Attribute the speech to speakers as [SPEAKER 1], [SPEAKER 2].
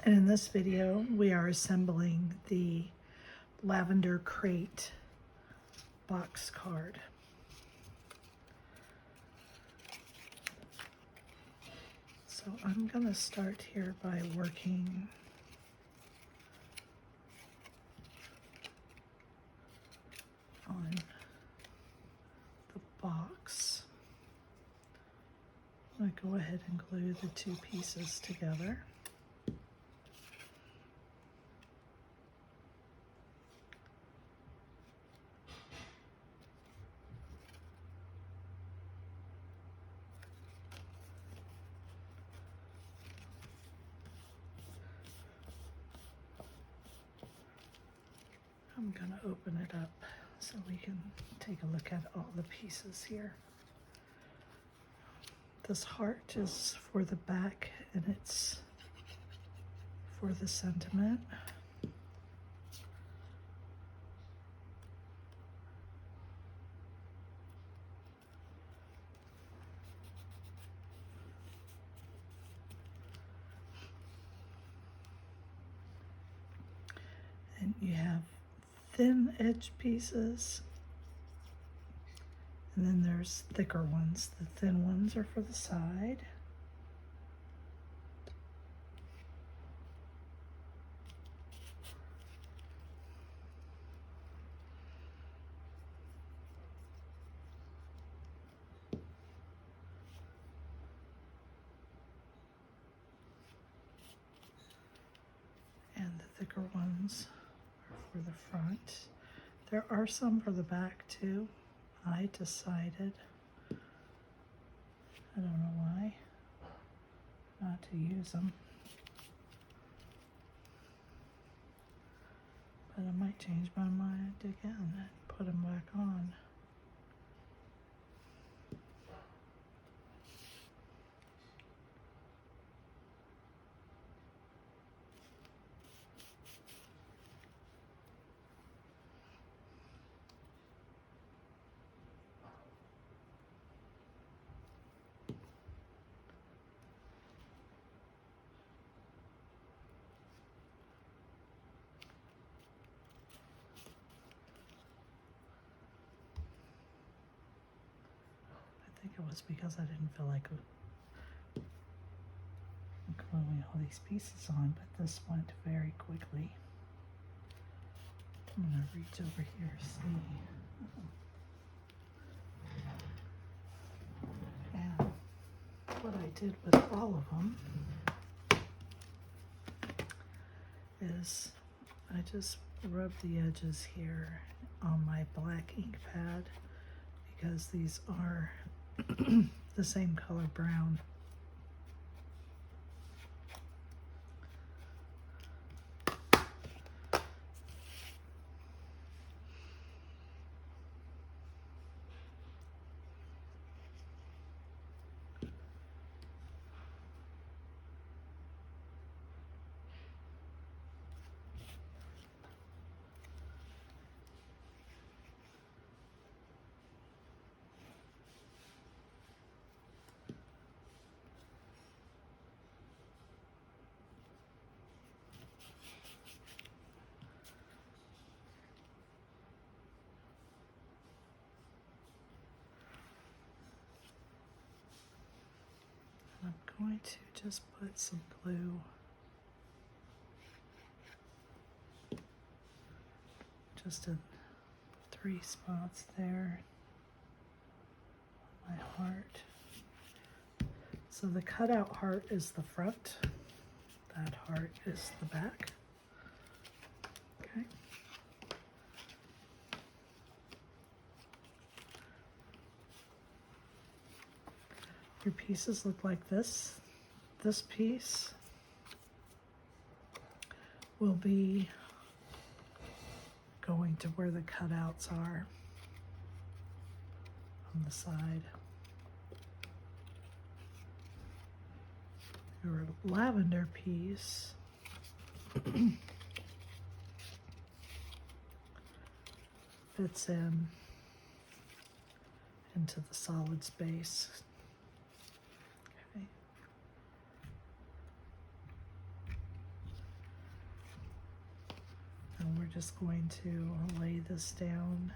[SPEAKER 1] And in this video, we are assembling the Lavender crate box card. So I'm gonna start here by working on the box. I'm gonna go ahead and glue the two pieces together. I'm gonna open it up so we can take a look at all the pieces here. This heart is for the back and it's for the sentiment. And you have thin edge pieces, and then there's thicker ones. The thin ones are for the side. And the thicker ones for the front. There are some for the back too. I decided, I don't know why, not to use them. But I might change my mind again and put them back on. I think it was because I didn't feel like gluing all these pieces on, but this went very quickly. I'm gonna reach over here, see. And what I did with all of them is I just rubbed the edges here on my black ink pad because these are the same color brown. I'm going to just put some glue just in 3 spots there on my heart. So the cutout heart is the front, that heart is the back. Okay. Your pieces look like this. This piece will be going to where the cutouts are on the side. Your lavender piece fits into the solid space. Okay. just going to lay this down